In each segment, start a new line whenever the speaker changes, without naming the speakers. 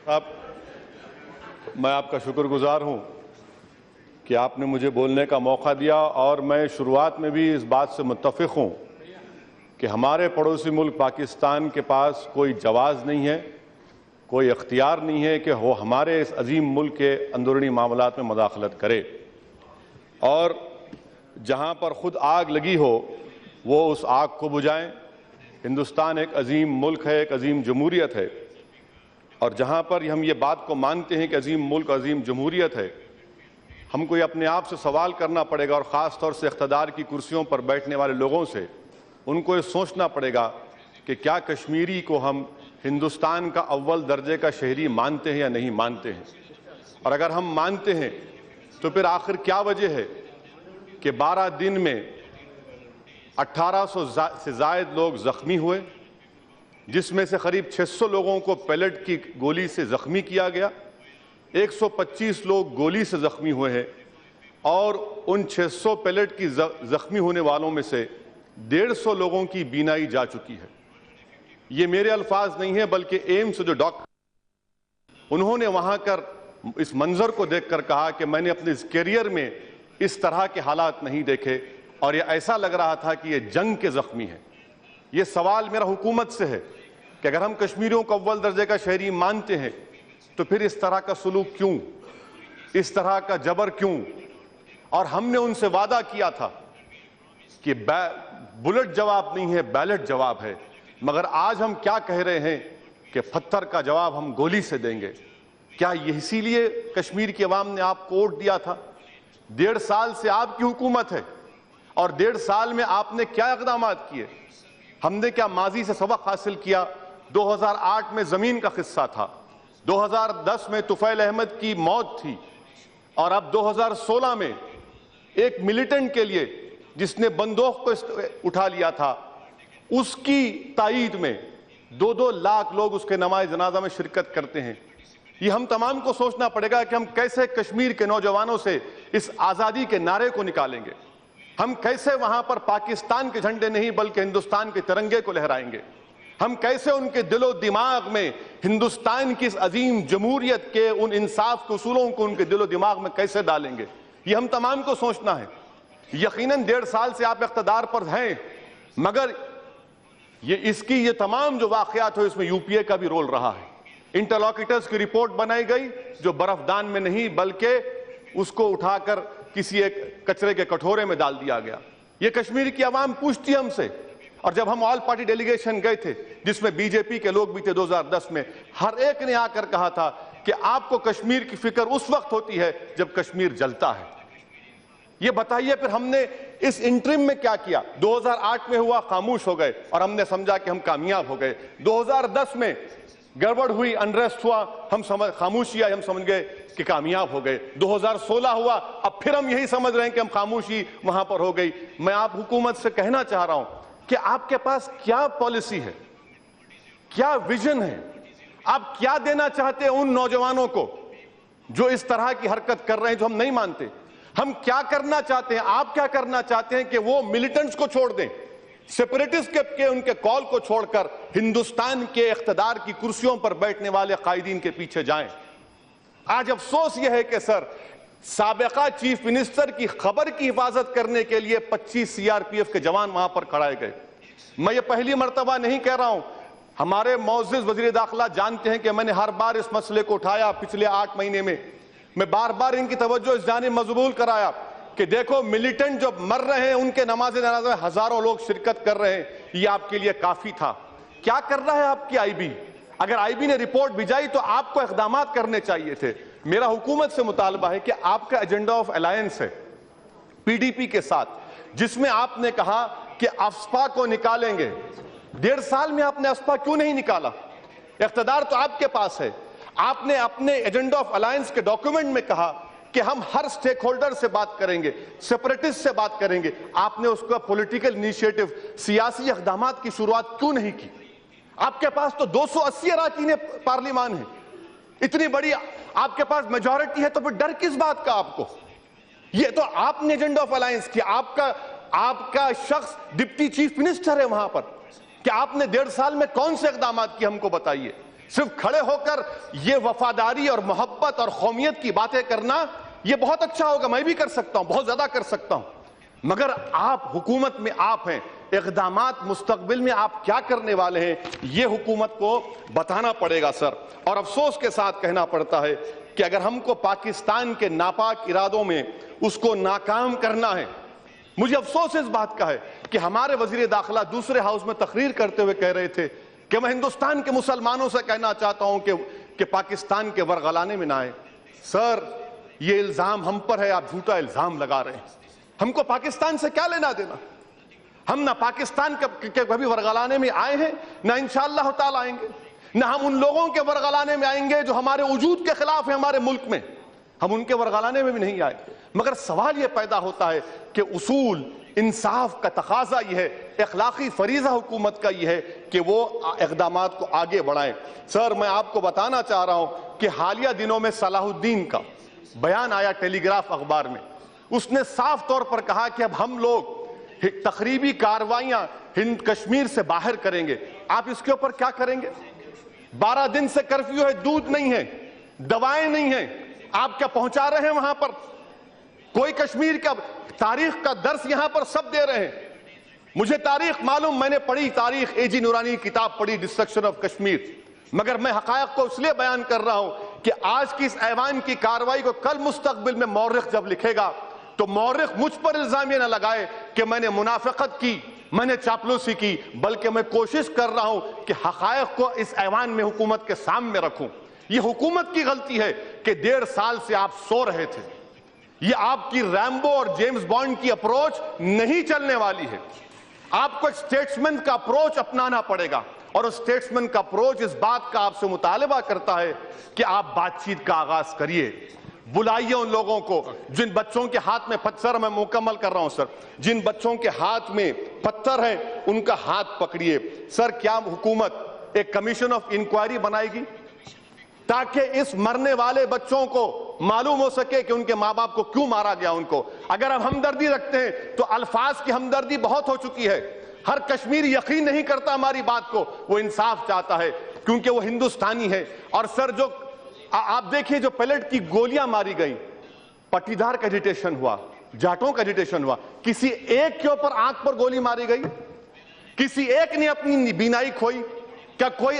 صاحب، میں آپ کا شکر گزار ہوں کہ آپ نے مجھے بولنے کا موقع دیا، اور میں شروعات میں بھی اس بات سے متفق ہوں کہ ہمارے پڑوسی ملک پاکستان کے پاس کوئی جواز نہیں ہے، کوئی اختیار نہیں ہے کہ وہ ہمارے اس عظیم ملک کے اندرونی معاملات میں مداخلت کرے، اور جہاں پر خود آگ لگی ہو وہ اس آگ کو بجھائیں۔ ہندوستان ایک عظیم ملک ہے، ایک عظیم جمہوریت ہے، اور جہاں پر ہم یہ بات کو مانتے ہیں کہ عظیم ملک، عظیم جمہوریت ہے، ہم کو یہ اپنے آپ سے سوال کرنا پڑے گا، اور خاص طور سے اقتدار کی کرسیوں پر بیٹھنے والے لوگوں سے ان کو یہ سوچنا پڑے گا کہ کیا کشمیری کو ہم ہندوستان کا اول درجے کا شہری مانتے ہیں یا نہیں مانتے ہیں، اور اگر ہم مانتے ہیں تو پھر آخر کیا وجہ ہے کہ 12 دن میں 1800 سے زائد لوگ زخمی ہوئے، جس میں سے قریب 600 لوگوں کو پیلٹ کی گولی سے زخمی کیا گیا، 125 لوگ گولی سے زخمی ہوئے ہیں، اور ان 600 پیلٹ کی زخمی ہونے والوں میں سے 150 لوگوں کی بینائی جا چکی ہے۔ یہ میرے الفاظ نہیں ہیں، بلکہ ایمس جو ڈاکٹر، انہوں نے وہاں کر اس منظر کو دیکھ کر کہا کہ میں نے اپنے کیریئر میں اس طرح کے حالات نہیں دیکھے، اور یہ ایسا لگ رہا تھا کہ یہ جنگ کے زخمی ہیں۔ یہ سوال میرا حکومت سے ہے کہ اگر ہم کشمیریوں کو اول درجے کا شہری مانتے ہیں تو پھر اس طرح کا سلوک کیوں، اس طرح کا جبر کیوں؟ اور ہم نے ان سے وعدہ کیا تھا کہ بلٹ جواب نہیں ہے، بیلٹ جواب ہے، مگر آج ہم کیا کہہ رہے ہیں کہ پتھر کا جواب ہم گولی سے دیں گے۔ کیا یہ اسی لیے کشمیر کی عوام نے آپ کو ووٹ دیا تھا؟ 1.5 سال سے آپ کی حکومت ہے، اور 1.5 سال میں آپ نے کیا اقدامات کیے؟ ہم نے کیا ماضی سے سبق حاصل کیا؟ 2008 میں زمین کا قصہ تھا، 2010 میں طفیل احمد کی موت تھی، اور اب 2016 میں ایک ملیٹنٹ کے لیے جس نے بندوق کو اٹھا لیا تھا، اس کی تائید میں 2 لاکھ لوگ اس کے نماز جنازہ میں شرکت کرتے ہیں۔ یہ ہم تمام کو سوچنا پڑے گا کہ ہم کیسے کشمیر کے نوجوانوں سے اس آزادی کے نعرے کو نکالیں گے، ہم کیسے وہاں پر پاکستان کے جھنڈے نہیں بلکہ ہندوستان کے ترنگے کو لہرائیں گے، ہم کیسے ان کے دل و دماغ میں ہندوستان کی اس عظیم جمہوریت کے ان انصاف کے اصولوں کو ان کے دل و دماغ میں کیسے ڈالیں گے، یہ ہم تمام کو سوچنا ہے۔ یقیناً 1.5 سال سے آپ اقتدار پر ہیں، مگر یہ تمام جو واقعات ہوئے اس میں یو پی اے کا بھی رول رہا ہے۔ انٹرلاکیٹرز کی رپورٹ بنائی گئی جو برفدان میں نہیں بلکہ اس کو اٹھا کر کسی ایک کچرے کے کٹورے میں ڈال دیا گیا۔ یہ کشمیر کی عوام پوچھتی ہم سے، اور جب ہم آل پارٹی ڈیلیگیشن گئے تھے جس میں بی جے پی کے لوگ بھی تھے 2010 میں، ہر ایک نے آ کر کہا تھا کہ آپ کو کشمیر کی فکر اس وقت ہوتی ہے جب کشمیر جلتا ہے۔ یہ بتائیے پھر ہم نے اس انٹرم میں کیا کیا؟ 2008 میں ہوا، خاموش ہو گئے، اور ہم نے سمجھا کہ ہم کامیاب ہو گئے۔ 2010 میں گڑبڑ ہوئی، انریسٹ ہوا، خاموشی آئی، ہم سمجھ گئے کہ کامیاب ہو گئے۔ 2016 ہوا، اب پھر ہم یہی سمجھ رہے ہیں کہ ہم خاموشی وہاں پر ہو گئی۔ میں آپ حکومت سے کہنا چاہ رہا ہوں کہ آپ کے پاس کیا پالیسی ہے، کیا ویژن ہے، آپ کیا دینا چاہتے ہیں ان نوجوانوں کو جو اس طرح کی حرکت کر رہے ہیں جو ہم نہیں مانتے؟ ہم کیا کرنا چاہتے ہیں، آپ کیا کرنا چاہتے ہیں کہ وہ ملیٹنٹس کو چھوڑ دیں، سیپریٹسٹ کے ان کے کال کو چھوڑ کر ہندوستان کے اقتدار کی کرسیوں پر بیٹھنے والے قائدین کے پیچھے جائیں؟ آج افسوس یہ ہے کہ سر، سابقہ چیف منسٹر کی خبر کی حفاظت کرنے کے لیے 25 سی آر پی ایف کے جوان وہاں پر کھڑائے گئے۔ میں یہ پہلی مرتبہ نہیں کہہ رہا ہوں، ہمارے معزز وزیر داخلہ جانتے ہیں کہ میں نے ہر بار اس مسئلے کو اٹھایا پچھلے 8 مہینے میں بار بار ان کی توجہ اس جانب مبذول کرایا کہ دیکھو ملیٹنٹ جو مر رہے ہیں ان کے نماز جنازہ میں ہزاروں لوگ شرکت کر رہے ہیں، یہ آپ کے لیے کافی تھا۔ کیا کر رہا ہے آپ کی آئی بی؟ اگر آئی بی نے رپورٹ بھیجائی تو آپ کو اقدامات کرنے چاہیے تھے۔ میرا حکومت سے مطالبہ ہے کہ آپ کا ایجنڈا آف الائنس ہے پی ڈی پی کے ساتھ، جس میں آپ نے کہا کہ افسپا کو نکالیں گے۔ 1.5 سال میں آپ نے افسپا کیوں نہیں نکالا؟ اقتدار تو آپ کے پاس ہے۔ آپ نے اپنے ایجنڈا آف الائنس کے ڈاکیومنٹ میں کہا کہ ہم ہر سٹیک ہولڈر سے بات کریں گے، سیپریٹسٹ سے بات کریں گے۔ آپ نے اس کا پولیٹیکل انیشیٹو، سیاسی اقدامات کی شروعات کیوں نہیں کی؟ آپ کے پاس تو 280 اراکین پارلیمان ہے، اتنی بڑی آپ کے پاس میجورٹی ہے، تو پھر ڈر کس بات کا آپ کو؟ یہ تو آپ نے ایجنڈا آف الائنس کیا، آپ کا شخص ڈپٹی چیف منسٹر ہے وہاں پر، کہ آپ نے 1.5 سال میں کون سے اقدامات کیے ہم کو بتائیے۔ صرف کھڑے ہو کر یہ وفاداری اور محبت اور قومیت کی باتیں کرنا یہ بہت اچھا ہوگا، میں بھی کر سکتا ہوں، بہت زیادہ کر سکتا ہوں، مگر آپ حکومت میں آپ ہیں، اقدامات مستقبل میں آپ کیا کرنے والے ہیں یہ حکومت کو بتانا پڑے گا سر۔ اور افسوس کے ساتھ کہنا پڑتا ہے کہ اگر ہم کو پاکستان کے ناپاک ارادوں میں اس کو ناکام کرنا ہے، مجھے افسوس اس بات کا ہے کہ ہمارے وزیر داخلہ دوسرے ہاؤس میں تقریر کرتے ہوئے کہہ رہے تھے کہ میں ہندوستان کے مسلمانوں سے کہنا چاہتا ہوں کہ پاکستان کے ورغلانے میں نہ آئے۔ سر، یہ الزام ہم پر ہے، آپ جھوٹا الزام لگا رہے ہیں۔ ہم کو پاکستان سے کیا لینا دینا؟ ہم نہ پاکستان کے کبھی ورغلانے میں آئے ہیں، نہ انشاءاللہ تعالی آئیں گے، نہ ہم ان لوگوں کے ورغلانے میں آئیں گے جو ہمارے وجود کے خلاف ہیں ہمارے ملک میں، ہم ان کے ورغلانے میں بھی نہیں آئے۔ مگر سوال یہ پیدا ہوتا ہے کہ اصول انصاف کا تقاضا یہ ہے، اخلاقی فریضہ حکومت کا یہ ہے کہ وہ اقدامات کو آگے بڑھائیں۔ سر، میں آپ کو بتانا چاہ رہا ہوں کہ حالیہ دنوں میں صلاح الدین کا بیان آیا ٹیلی گراف اخبار میں، اس نے صاف طور پر کہا کہ اب ہم لوگ تخریبی کارروائیاں ہند کشمیر سے باہر کریں گے۔ آپ اس کے اوپر کیا کریں گے؟ 12 دن سے کرفیو ہے، دودھ نہیں ہے، دوائیں نہیں ہیں، آپ کیا پہنچا رہے ہیں وہاں پر؟ کوئی کشمیر کا تاریخ کا درس یہاں پر سب دے رہے ہیں۔ مجھے تاریخ معلوم، میں نے پڑھی تاریخ، اے جی نورانی کی کتاب پڑھی ڈسٹرکشن آف کشمیر، مگر میں حقائق کو اس لیے بیان کر رہا ہوں کہ آج کی اس ایوان کی کارروائی کو کل مستقبل میں مورخ جب لکھے گا تو مورخ مجھ پر الزام یہ نہ لگائے کہ میں نے منافقت کی، میں نے چاپلوسی کی، بلکہ میں کوشش کر رہا ہوں کہ حقائق کو اس ایوان میں حکومت کے سامنے رکھوں۔ یہ حکومت کی غلطی ہے کہ 1.5 سال سے آپ سو رہے تھے۔ یہ آپ کی ریمبو اور جیمز بانڈ کی اپروچ نہیں چلنے والی ہے۔ آپ کو ایک سٹیٹسمین کا اپروچ اپنانا پڑے گا، اور اس سٹیٹسمین کا اپروچ اس بات کا آپ سے مطالبہ کرتا ہے کہ آپ بات چیت کا آغاز کریے، بلائیے ان لوگوں کو جن بچوں کے ہاتھ میں پتھر، میں مکمل کر رہا ہوں سر، جن بچوں کے ہاتھ میں پتھر ہیں ان کا ہاتھ پکڑیے۔ سر، کیا حکومت ایک کمیشن آف انکوائری بنائے گی تاکہ اس مرنے والے بچوں کو معلوم ہو سکے کہ ان کے ماں باپ کو کیوں مارا گیا ان کو؟ اگر ہم ہمدردی رکھتے ہیں تو الفاظ کی ہمدردی بہت ہو چکی ہے، ہر کشمیری یقین نہیں کرتا ہماری بات کو، وہ انصاف چاہتا ہے کیونکہ وہ ہندوستانی ہے۔ اور سر، جو آپ دیکھیے جو پیلٹ کی گولیاں ماری گئیں، پٹیدار کا ایجیٹیشن ہوا، جاٹوں کا ایجیٹیشن ہوا، کسی ایک کے اوپر آنکھ پر گولی ماری گئی؟ کسی ایک نے اپنی بینائی کھوئی؟ کیا کوئی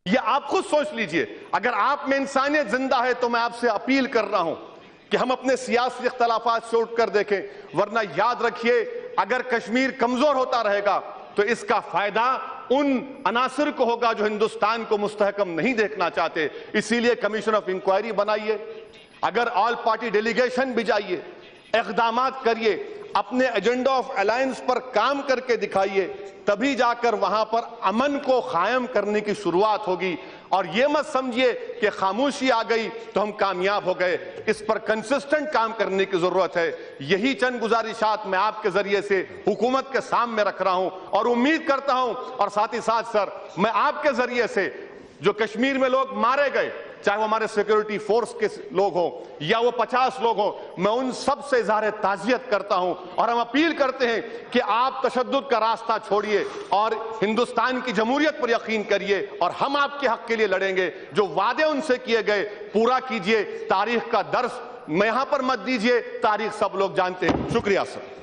یہ آپ خود سوچ لیجئے۔ اگر آپ میں انسانیت زندہ ہے تو میں آپ سے اپیل کر رہا ہوں کہ ہم اپنے سیاسی اختلافات سے اٹھ کر دیکھیں، ورنہ یاد رکھیے اگر کشمیر کمزور ہوتا رہے گا تو اس کا فائدہ ان عناصر کو ہوگا جو ہندوستان کو مستحکم نہیں دیکھنا چاہتے۔ اسی لیے کمیشن آف انکوائری بنائیے، اگر آل پارٹی ڈیلیگیشن بھی جائیے، اقدامات کریے، اپنے ایجنڈا آف الائنس پر کام کر کے دکھائیے، تبھی جا کر وہاں پر امن کو قائم کرنے کی شروعات ہوگی۔ اور یہ مت سمجھیے کہ خاموشی آ گئی تو ہم کامیاب ہو گئے، اس پر کنسسٹنٹ کام کرنے کی ضرورت ہے۔ یہی چند گزارشات میں آپ کے ذریعے سے حکومت کے سامنے رکھ رہا ہوں، اور امید کرتا ہوں، اور ساتھ ہی ساتھ سر میں آپ کے ذریعے سے جو کشمیر میں لوگ مارے گئے، چاہے وہ ہمارے سیکیورٹی فورس کے لوگ ہوں یا وہ 50 لوگ ہوں، میں ان سب سے اظہار تعزیت کرتا ہوں، اور ہم اپیل کرتے ہیں کہ آپ تشدد کا راستہ چھوڑیے اور ہندوستان کی جمہوریت پر یقین کریے، اور ہم آپ کے حق کے لیے لڑیں گے۔ جو وعدے ان سے کیے گئے پورا کیجئے، تاریخ کا درس میں یہاں پر مت دیجئے، تاریخ سب لوگ جانتے ہیں۔ شکریہ سر۔